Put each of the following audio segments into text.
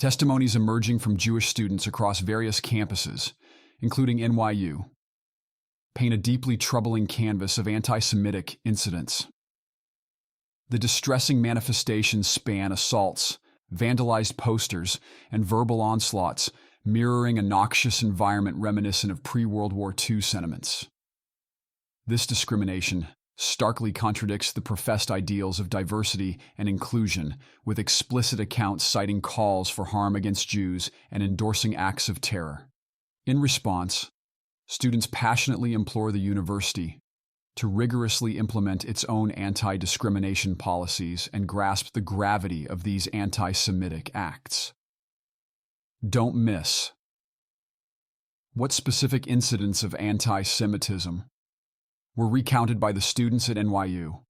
Testimonies emerging from Jewish students across various campuses, including NYU, paint a deeply troubling canvas of anti-Semitic incidents. The distressing manifestations span assaults, vandalized posters, and verbal onslaughts, mirroring a noxious environment reminiscent of pre-World War II sentiments. This discrimination starkly contradicts the professed ideals of diversity and inclusion, with explicit accounts citing calls for harm against Jews and endorsing acts of terror. In response, students passionately implore the university to rigorously implement its own anti-discrimination policies and grasp the gravity of these anti-Semitic acts. Don't miss. What specific incidents of anti-Semitism were recounted by the students at NYU?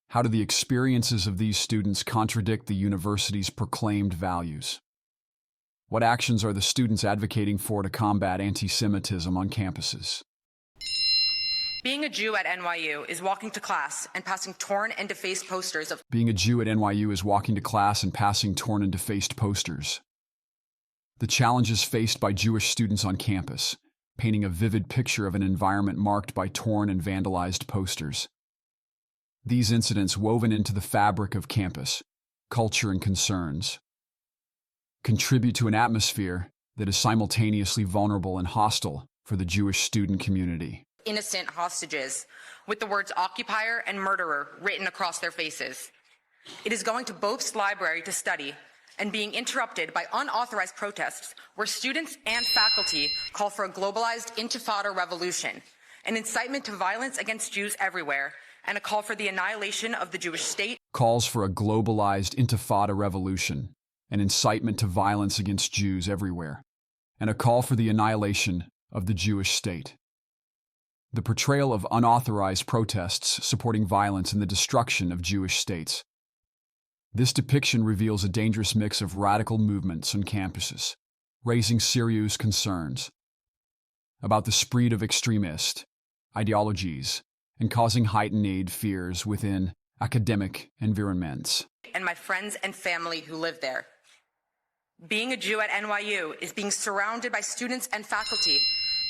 How do the experiences of these students contradict the university's proclaimed values? What actions are the students advocating for to combat anti-Semitism on campuses? Being a Jew at NYU is walking to class and passing torn and defaced posters of Being a Jew at NYU is walking to class and passing torn and defaced posters. The challenges faced by Jewish students on campus, painting a vivid picture of an environment marked by torn and vandalized posters. These incidents, woven into the fabric of campus, culture, and concerns, contribute to an atmosphere that is simultaneously vulnerable and hostile for the Jewish student community. innocent hostages with the words occupier and murderer written across their faces. It is going to Both's library to study and being interrupted by unauthorized protests where students and faculty call for a globalized intifada revolution, an incitement to violence against Jews everywhere, and a call for the annihilation of the Jewish state. Calls for a globalized intifada revolution, an incitement to violence against Jews everywhere, and a call for the annihilation of the Jewish state. The portrayal of unauthorized protests supporting violence and the destruction of Jewish states. This depiction reveals a dangerous mix of radical movements on campuses, raising serious concerns about the spread of extremist ideologies and causing heightened fears within academic environments. And my friends and family who live there. Being a Jew at NYU is being surrounded by students and faculty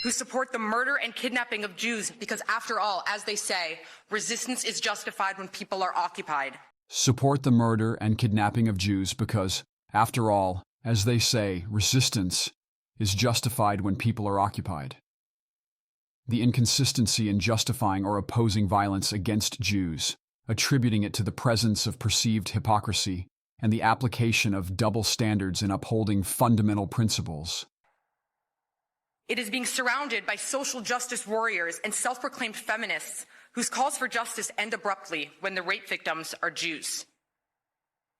who support the murder and kidnapping of Jews because, after all, as they say, resistance is justified when people are occupied. Support the murder and kidnapping of Jews because, after all, as they say, resistance is justified when people are occupied. The inconsistency in justifying or opposing violence against Jews, attributing it to the presence of perceived hypocrisy and the application of double standards in upholding fundamental principles. It is being surrounded by social justice warriors and self-proclaimed feminists whose calls for justice end abruptly when the rape victims are Jews.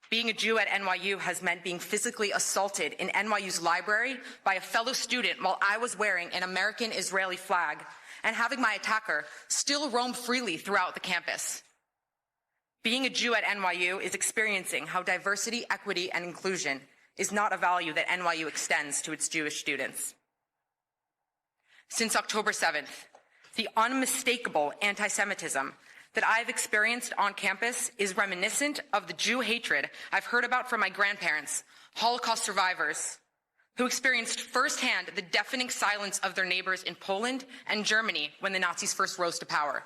Being a Jew at NYU has meant being physically assaulted in NYU's library by a fellow student while I was wearing an American-Israeli flag and having my attacker still roam freely throughout the campus. Being a Jew at NYU is experiencing how diversity, equity, and inclusion is not a value that NYU extends to its Jewish students. Since October 7th, the unmistakable anti-Semitism that I've experienced on campus is reminiscent of the Jew hatred I've heard about from my grandparents, Holocaust survivors, who experienced firsthand the deafening silence of their neighbors in Poland and Germany when the Nazis first rose to power.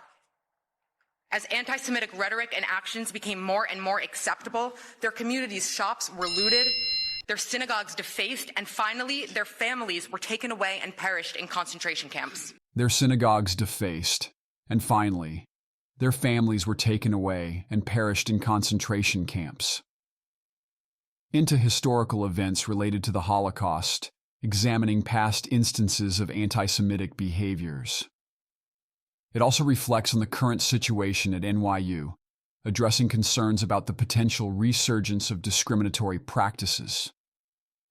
As anti-Semitic rhetoric and actions became more and more acceptable, their communities' shops were looted, their synagogues defaced, and finally, their families were taken away and perished in concentration camps. Their synagogues defaced, and finally, their families were taken away and perished in concentration camps. Into historical events related to the Holocaust, examining past instances of anti-Semitic behaviors. It also reflects on the current situation at NYU, addressing concerns about the potential resurgence of discriminatory practices.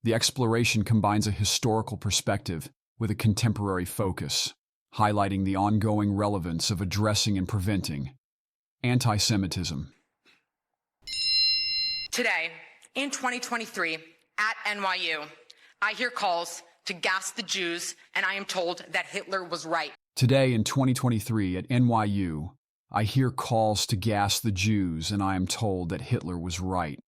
The exploration combines a historical perspective with a contemporary focus, highlighting the ongoing relevance of addressing and preventing anti-Semitism. Today, in 2023, at NYU, I hear calls to gas the Jews, and I am told that Hitler was right. Today, in 2023, at NYU, I hear calls to gas the Jews, and I am told that Hitler was right.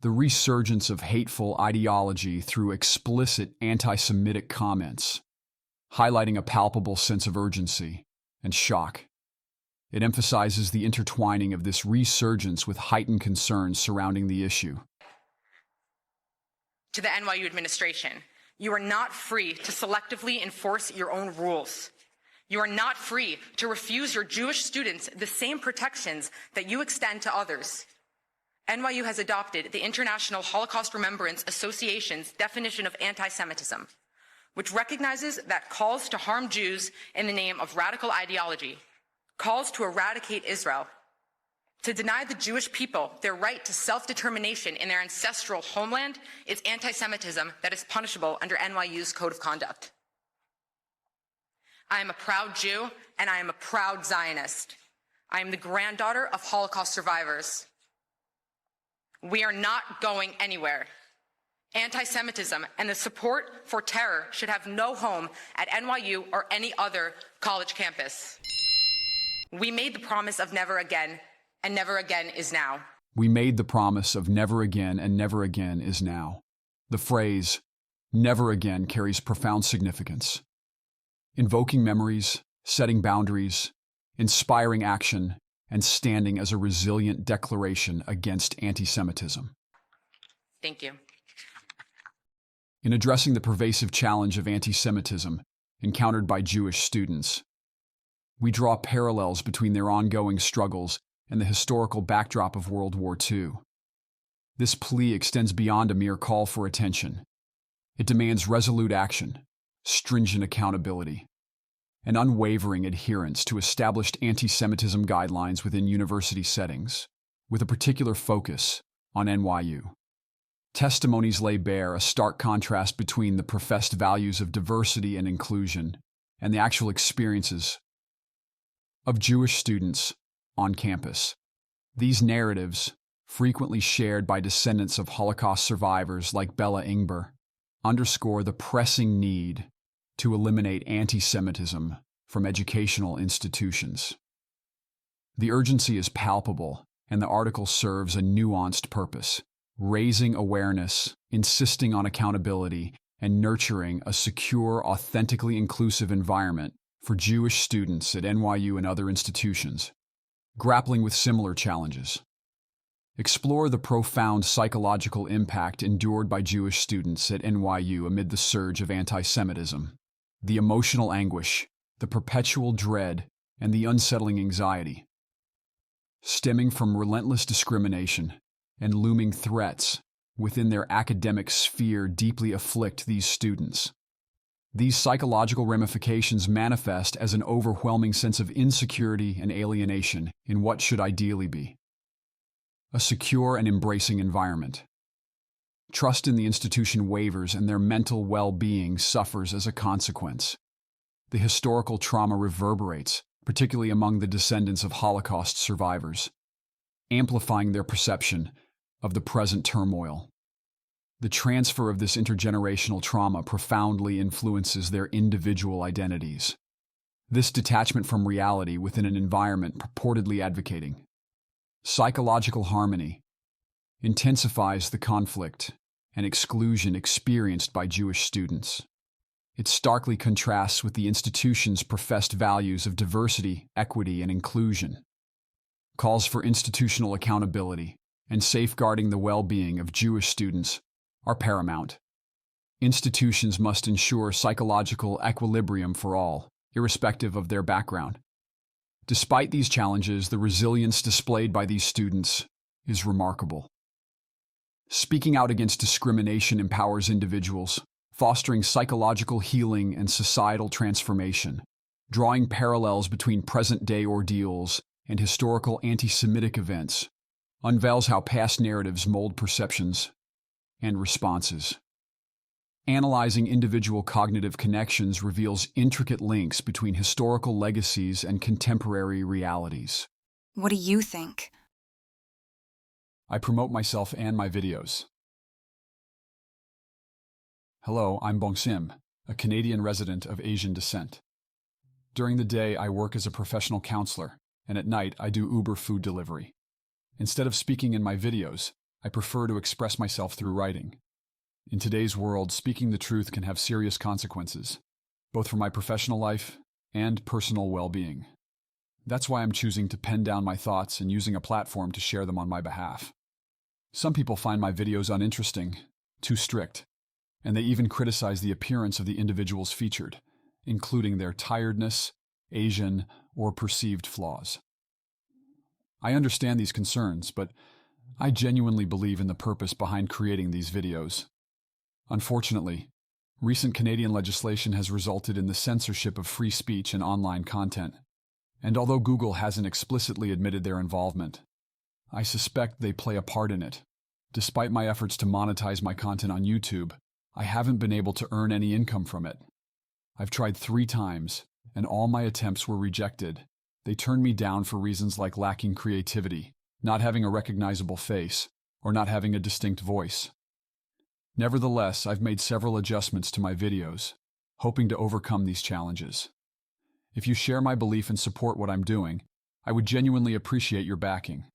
The resurgence of hateful ideology through explicit anti-Semitic comments, highlighting a palpable sense of urgency and shock. It emphasizes the intertwining of this resurgence with heightened concerns surrounding the issue. To the NYU administration, you are not free to selectively enforce your own rules. You are not free to refuse your Jewish students the same protections that you extend to others. NYU has adopted the International Holocaust Remembrance Association's definition of anti-Semitism, which recognizes that calls to harm Jews in the name of radical ideology, calls to eradicate Israel, to deny the Jewish people their right to self-determination in their ancestral homeland is anti-Semitism that is punishable under NYU's Code of Conduct. I am a proud Jew, and I am a proud Zionist. I am the granddaughter of Holocaust survivors. We are not going anywhere. Anti-Semitism and the support for terror should have no home at NYU or any other college campus. We made the promise of never again, and never again is now. We made the promise of never again, and never again is now. The phrase, never again, carries profound significance. Invoking memories, setting boundaries, inspiring action, and standing as a resilient declaration against anti-Semitism. Thank you. In addressing the pervasive challenge of anti-Semitism encountered by Jewish students, we draw parallels between their ongoing struggles and the historical backdrop of World War II. This plea extends beyond a mere call for attention. It demands resolute action, stringent accountability, and unwavering adherence to established anti-Semitism guidelines within university settings, with a particular focus on NYU. Testimonies lay bare a stark contrast between the professed values of diversity and inclusion and the actual experiences of Jewish students on campus. These narratives, frequently shared by descendants of Holocaust survivors like Bella Ingber, underscore the pressing need to eliminate anti-Semitism from educational institutions. The urgency is palpable, and the article serves a nuanced purpose, raising awareness, insisting on accountability, and nurturing a secure, authentically inclusive environment for Jewish students at NYU and other institutions, grappling with similar challenges. Explore the profound psychological impact endured by Jewish students at NYU amid the surge of anti-Semitism, the emotional anguish, the perpetual dread, and the unsettling anxiety stemming from relentless discrimination and looming threats within their academic sphere deeply afflict these students. These psychological ramifications manifest as an overwhelming sense of insecurity and alienation in what should ideally be a secure and embracing environment. Trust in the institution wavers, and their mental well-being suffers as a consequence. The historical trauma reverberates, particularly among the descendants of Holocaust survivors, amplifying their perception of the present turmoil. The transfer of this intergenerational trauma profoundly influences their individual identities. This detachment from reality within an environment purportedly advocating psychological harmony intensifies the conflict and exclusion experienced by Jewish students. It starkly contrasts with the institution's professed values of diversity, equity, and inclusion. Calls for institutional accountability and safeguarding the well-being of Jewish students are paramount. Institutions must ensure psychological equilibrium for all, irrespective of their background. Despite these challenges, the resilience displayed by these students is remarkable. Speaking out against discrimination empowers individuals, fostering psychological healing and societal transformation, drawing parallels between present-day ordeals and historical anti-Semitic events, unveils how past narratives mold perceptions and responses. Analyzing individual cognitive connections reveals intricate links between historical legacies and contemporary realities. What do you think? I promote myself and my videos. Hello, I'm Bong Sim, a Canadian resident of Asian descent. During the day, I work as a professional counselor, and at night, I do Uber food delivery. Instead of speaking in my videos, I prefer to express myself through writing. In today's world, speaking the truth can have serious consequences, both for my professional life and personal well-being. That's why I'm choosing to pen down my thoughts and using a platform to share them on my behalf. Some people find my videos uninteresting, too strict, and they even criticize the appearance of the individuals featured, including their tiredness, Asian, or perceived flaws. I understand these concerns, but I genuinely believe in the purpose behind creating these videos. Unfortunately, recent Canadian legislation has resulted in the censorship of free speech and online content, and although Google hasn't explicitly admitted their involvement, I suspect they play a part in it. Despite my efforts to monetize my content on YouTube, I haven't been able to earn any income from it. I've tried 3 times, and all my attempts were rejected. They turned me down for reasons like lacking creativity, not having a recognizable face, or not having a distinct voice. Nevertheless, I've made several adjustments to my videos, hoping to overcome these challenges. If you share my belief and support what I'm doing, I would genuinely appreciate your backing.